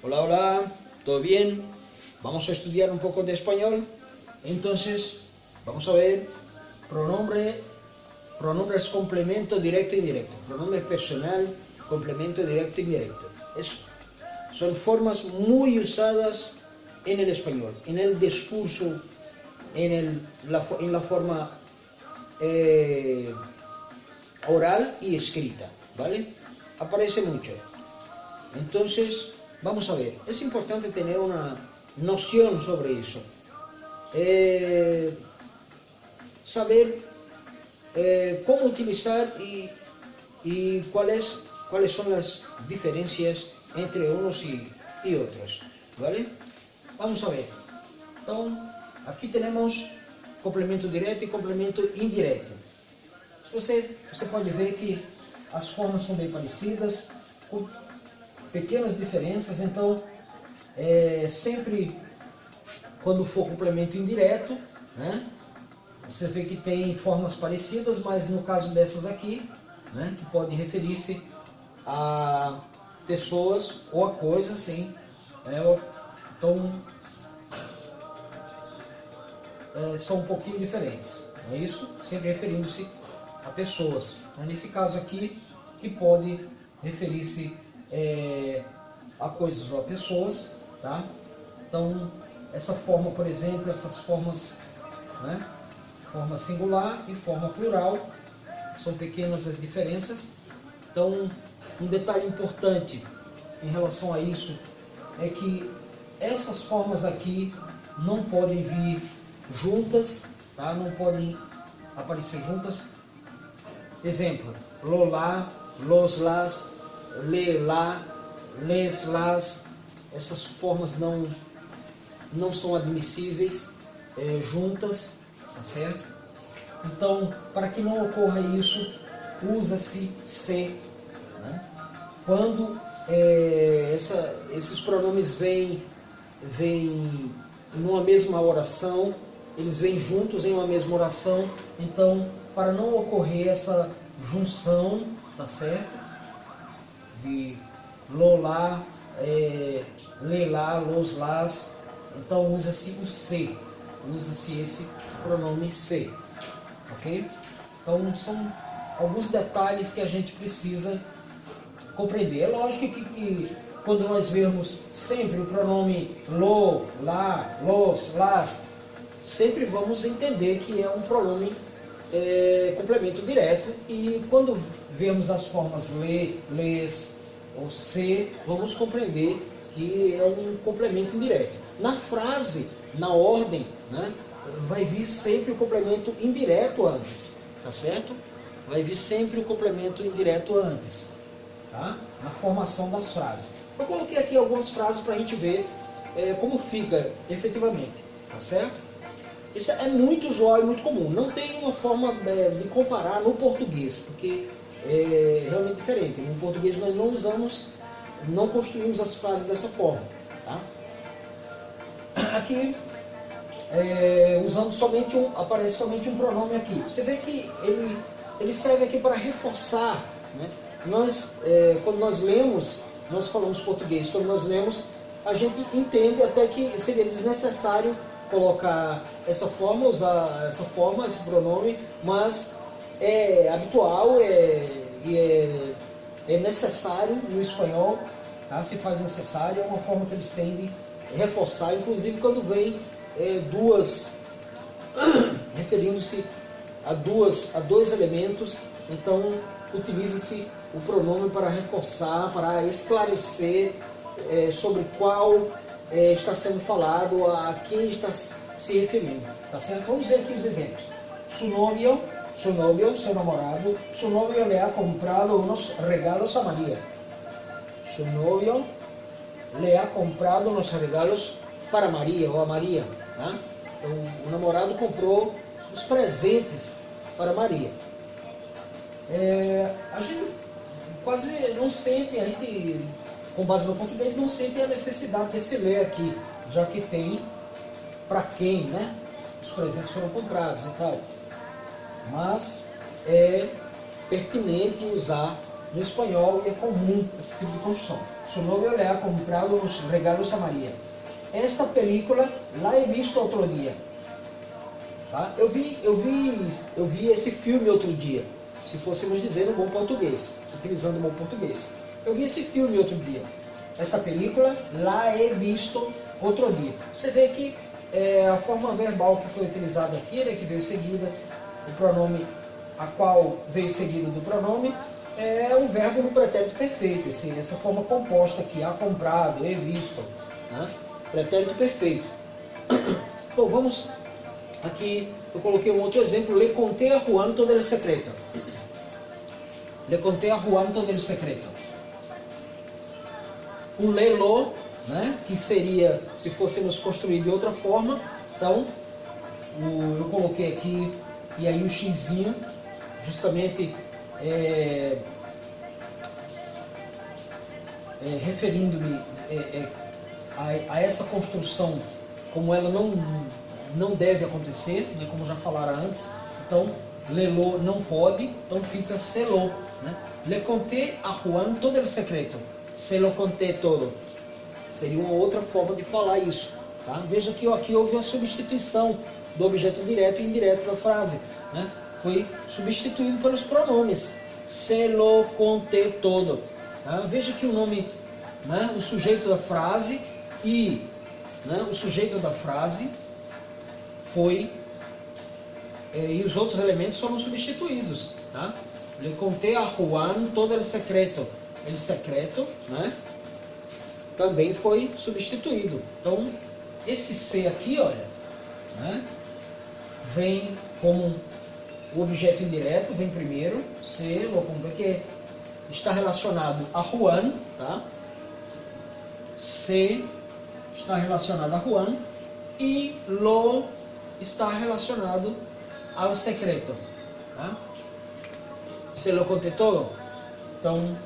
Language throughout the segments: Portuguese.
Hola, hola, ¿todo bien? Vamos a estudiar un poco de español. Entonces, vamos a ver pronombres complemento directo e indirecto. Pronombre personal, complemento directo e indirecto. Son formas muy usadas en el español, en el discurso, en la forma oral y escrita, ¿vale? Aparece mucho. Entonces, vamos a ver, es importante tener una noción sobre eso. Saber cómo utilizar y cuáles son las diferencias entre unos y otros, ¿vale? Vamos a ver. Então, aqui temos complemento direto e complemento indireto. Você pode ver que as formas são bem parecidas, com pequenas diferenças. Então, sempre quando for complemento indireto, né, você vê que tem formas parecidas, mas no caso dessas aqui, né, que pode referir-se a pessoas ou a coisas, sim. Então, são um pouquinho diferentes, não é isso? Sempre referindo-se a pessoas. Nesse caso aqui, que pode referir-se a coisas ou a pessoas, tá? Então, essa forma, por exemplo, essas formas, né? Forma singular e forma plural, são pequenas as diferenças. Então, um detalhe importante em relação a isso é que essas formas aqui não podem vir juntas, tá? Não podem aparecer juntas. Exemplo, lolá, los, las, le, lá, les, las. Essas formas não são admissíveis juntas, tá certo? Então, para que não ocorra isso, usa-se se, né? Quando esses pronomes vêm numa mesma oração, eles vêm juntos em uma mesma oração. Então, para não ocorrer essa junção, tá certo? De lolá, lelá, los, las. Então, usa-se o se, usa-se esse pronome se, ok? Então, são alguns detalhes que a gente precisa compreender. É lógico que quando nós vemos sempre o pronome lo, lá, los, las, sempre vamos entender que é um pronome complemento direto, e quando vemos as formas le, les ou se, vamos compreender que é um complemento indireto. Na frase, na ordem, né, vai vir sempre o complemento indireto antes, tá certo? Vai vir sempre o complemento indireto antes, tá? Na formação das frases. Eu coloquei aqui algumas frases para a gente ver como fica efetivamente, tá certo? Isso é muito usual e muito comum. Não tem uma forma de comparar no português, porque é realmente diferente. No português nós não construímos as frases dessa forma, tá? Aqui, usando aparece somente um pronome aqui. Você vê que ele serve aqui para reforçar, né? Quando nós lemos, nós falamos português, quando nós lemos, a gente entende até que seria desnecessário colocar essa forma, usar essa forma, esse pronome, mas é habitual e é necessário no espanhol, tá? Se faz necessário, é uma forma que eles tendem a reforçar, inclusive quando vem duas, referindo-se a dois elementos, então utiliza-se o pronome para reforçar, para esclarecer sobre qual está sendo falado, a quem está se referindo, tá certo? Vamos ver aqui os exemplos. Su novio, seu namorado, su novio le ha comprado unos regalos a María. Su novio le ha comprado unos regalos para María ou a Maria, tá? Então, o namorado comprou os presentes para Maria. A gente quase não sente, com base no português, não sente a necessidade de se ler aqui, já que tem para quem, né, os presentes foram comprados e tal. Mas é pertinente usar no espanhol é comum esse tipo de construção. Su novio le ha comprado os regalos a Maria. Esta película la he visto outro dia. Tá? Eu vi esse filme outro dia, se fôssemos dizer no bom português, utilizando o bom português. Eu vi esse filme outro dia. Esta película la he visto outro dia. Você vê que a forma verbal que foi utilizada aqui, né, que veio seguida, o pronome a qual veio seguido do pronome, é um verbo no pretérito perfeito, assim, essa forma composta aqui, ha comprado, he visto, né? Pretérito perfeito. Bom, vamos aqui, eu coloquei um outro exemplo, le conté a Juan todo el secreto. Le conté a Juan todo el secreto. O lelo, né, que seria, se fôssemos construir de outra forma, então, eu coloquei aqui, e aí o xizinho, justamente referindo-me a essa construção, como ela não deve acontecer, né, como já falara antes. Então, lelo não pode, então fica selou. Né? Le conté a Juan todo el secreto. Se lo conté todo. Seria uma outra forma de falar isso. Tá? Veja que aqui houve uma substituição do objeto direto e indireto da frase. Né? Foi substituído pelos pronomes. Se lo conté todo. Tá? Veja que o nome, né, o sujeito da frase e o sujeito da frase foi e os outros elementos foram substituídos. Tá? Le conté a Juan todo el secreto. El secreto, né, também foi substituído. Então, esse se aqui, olha, né, vem como o objeto indireto, vem primeiro, se, porque está relacionado a Juan, tá? Se está relacionado a Juan e lo está relacionado ao secreto. Tá? Se lo conté todo. Então,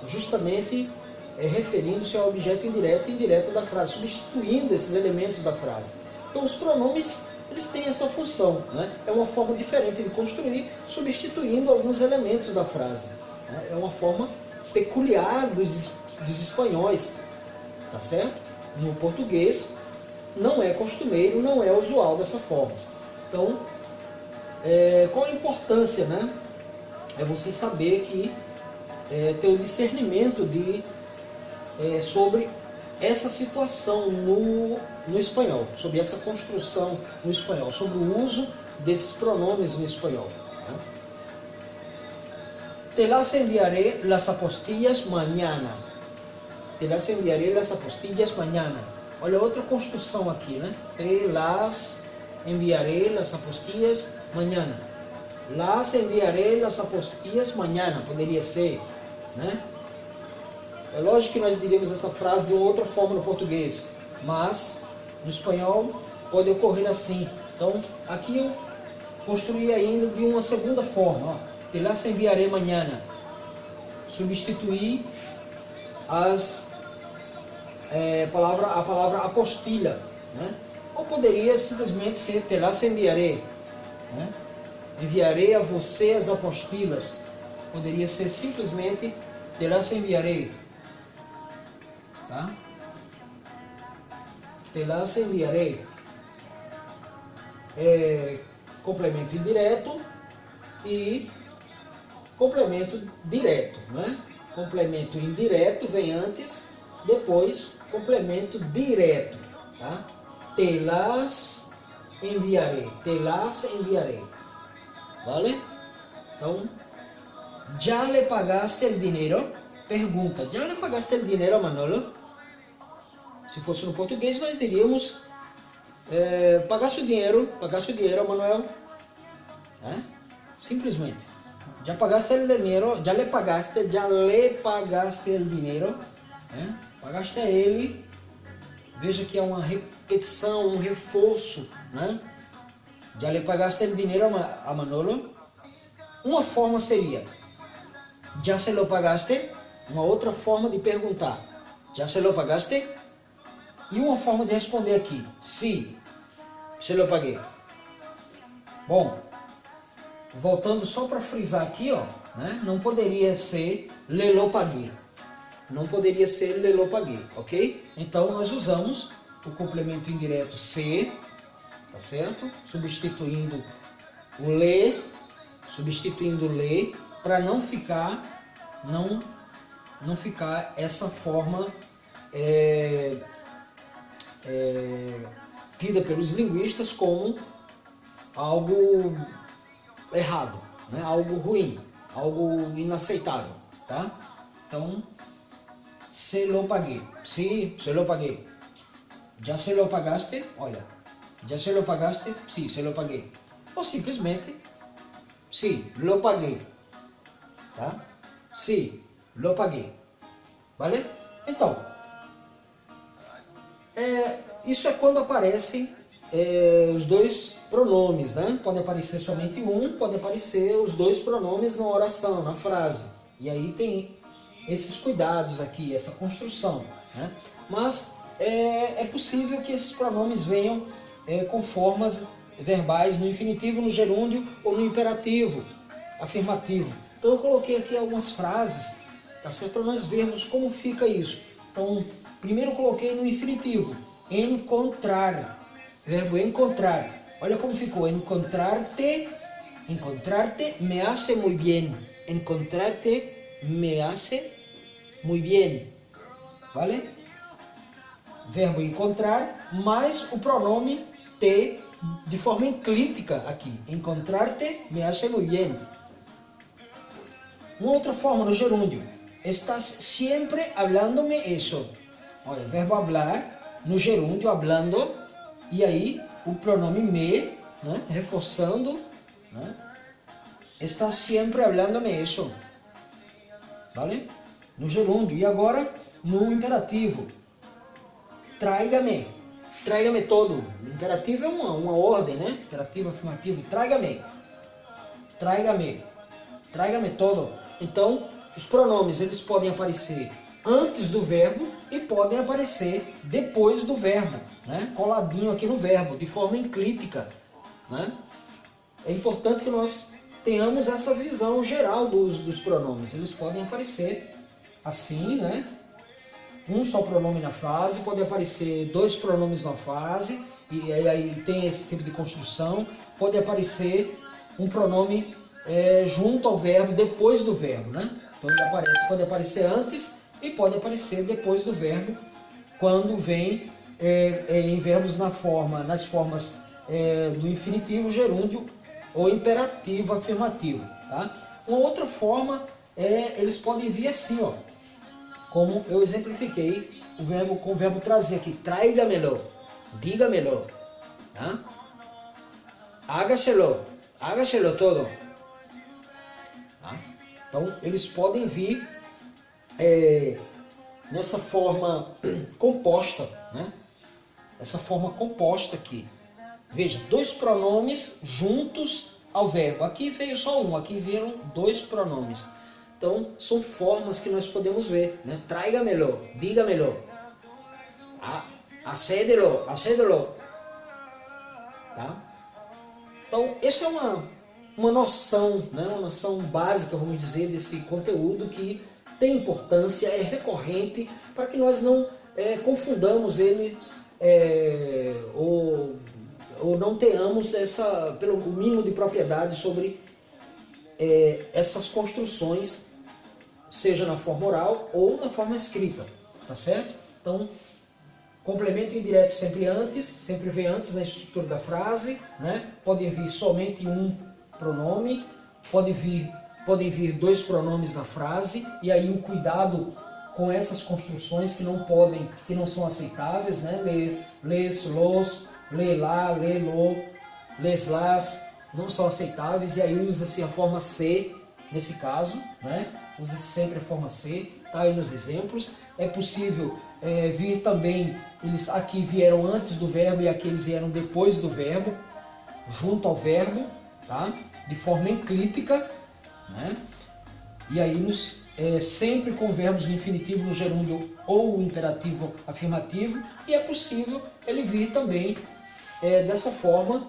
justamente referindo-se ao objeto indireto e indireto da frase, substituindo esses elementos da frase. Então, os pronomes, eles têm essa função, né? É uma forma diferente de construir, substituindo alguns elementos da frase. Né? É uma forma peculiar dos espanhóis, tá certo? No português, não é costumeiro, não é usual dessa forma. Então, qual a importância, né? É você saber que ter o discernimento sobre essa situação no espanhol, sobre essa construção no espanhol, sobre o uso desses pronomes no espanhol. Né? Te las enviaré las apostillas mañana. Te las enviaré las apostillas mañana. Olha outra construção aqui, né? Te las enviaré las apostillas mañana. Las enviaré las apostillas mañana. Poderia ser, né? É lógico que nós diríamos essa frase de outra forma no português, mas no espanhol pode ocorrer assim. Então, aqui eu construí ainda de uma segunda forma. Ó. Te las enviaré mañana. Substituir a palavra apostilha. Né? Ou poderia simplesmente ser te las enviaré. Né? Enviarei a você as apostilas. Poderia ser simplesmente te las enviaré. Tá? Te las enviaré. Complemento indireto e complemento direto, né? Complemento indireto vem antes, depois complemento direto, tá? Te las enviaré, te las enviaré, vale? Então, já le pagaste el dinero? Pergunta, já le pagaste el dinero a Manolo? Se fosse no português, nós diríamos pagaste o dinheiro a Manuel. Simplesmente. Já pagaste o dinheiro, já le pagaste o dinheiro. Pagaste a ele. Veja que é uma repetição, um reforço. Né? Já le pagaste o dinheiro a Manolo. Uma forma seria, já se lo pagaste? Uma outra forma de perguntar, já se lo pagaste? E uma forma de responder aqui, sim, se lo paguei. Bom, voltando só para frisar aqui, ó, né? Não poderia ser le lo pagué. Não poderia ser le lo pagué, ok? Então nós usamos o complemento indireto se, tá certo? Substituindo o le, para não ficar essa forma tida pelos linguistas como algo errado, né? Algo ruim, algo inaceitável, tá? Então, se lo pagué, sí, se lo pagué. Já se lo pagaste? Olha, já se lo pagaste? Sí, se lo pagué. Ou simplesmente, sí, lo pagué, tá? Sí, lo pagué, vale? Então, isso é quando aparecem os dois pronomes, né? Pode aparecer somente um, pode aparecer os dois pronomes na oração, na frase. E aí tem esses cuidados aqui, essa construção, né? Mas é possível que esses pronomes venham com formas verbais no infinitivo, no gerúndio ou no imperativo afirmativo. Então eu coloquei aqui algumas frases, tá certo? Para nós vermos como fica isso. Então, primeiro eu coloquei no infinitivo, encontrar, verbo encontrar. Olha como ficou, encontrarte me hace muy bien. Encontrarte me hace muy bien, vale? Verbo encontrar mais o pronome te de forma enclítica aqui. Encontrarte me hace muy bien. Uma outra forma no gerúndio. Estás siempre hablándome eso. Olha, verbo hablar no gerúndio, hablando, e aí o pronome me, né, reforçando, né? Estás siempre hablándome eso. Vale? No gerúndio. E agora no imperativo. Tráigame. Tráigame todo. O imperativo é uma ordem, né? Imperativo afirmativo. Tráigame. Tráigame. Tráigame todo. Então, os pronomes eles podem aparecer antes do verbo e podem aparecer depois do verbo, né? Coladinho aqui no verbo, de forma enclítica, né? É importante que nós tenhamos essa visão geral dos pronomes. Eles podem aparecer assim, né? Um só pronome na frase, pode aparecer dois pronomes na frase, e aí tem esse tipo de construção. Pode aparecer um pronome junto ao verbo, depois do verbo, né? Então ele pode aparecer antes e pode aparecer depois do verbo, quando vem em verbos nas formas do infinitivo, gerúndio ou imperativo afirmativo, tá? Uma outra forma eles podem vir assim, ó, como eu exemplifiquei com o verbo trazer aqui, tráigamelo, dígamelo, tá? Hágaselo todo. Tá? Então eles podem vir nessa forma composta, né? Essa forma composta aqui. Veja, dois pronomes juntos ao verbo. Aqui veio só um, aqui vieram dois pronomes. Então, são formas que nós podemos ver, né? Tráigamelo, dígamelo, acédelo, tá? Então, essa é uma noção, né? Uma noção básica, vamos dizer, desse conteúdo que tem importância, é recorrente, para que nós não confundamos eles ou não tenhamos pelo mínimo de propriedade sobre essas construções, seja na forma oral ou na forma escrita, tá certo? Então, complemento indireto sempre vem antes na estrutura da frase, né? Pode vir somente um pronome, podem vir dois pronomes na frase, e aí o cuidado com essas construções que não são aceitáveis, né? Les, los, lê lá, lê lo, les, las, não são aceitáveis, e aí usa-se a forma se, nesse caso, né? Usa-se sempre a forma se, tá aí nos exemplos. É possível vir também, eles aqui vieram antes do verbo e aqui eles vieram depois do verbo, junto ao verbo, tá? De forma enclítica, né? E aí sempre com verbos no infinitivo, no gerúndio ou no imperativo afirmativo, e é possível ele vir também dessa forma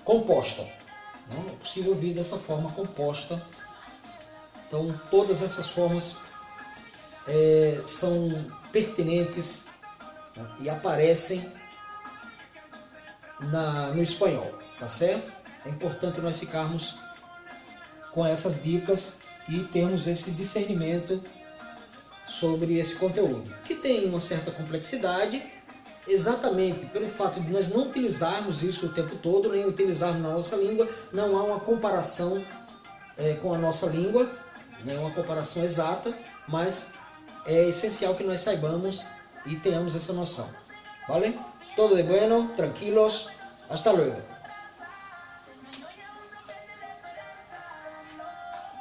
composta, Não é possível vir dessa forma composta. Então, todas essas formas são pertinentes, né, e aparecem no espanhol, tá certo? É importante nós ficarmos com essas dicas e termos esse discernimento sobre esse conteúdo, que tem uma certa complexidade, exatamente pelo fato de nós não utilizarmos isso o tempo todo, nem utilizarmos na nossa língua. Não há uma comparação com a nossa língua, não é uma comparação exata, mas é essencial que nós saibamos e tenhamos essa noção. ¿Vale? Todo de bueno, tranquilos, hasta luego.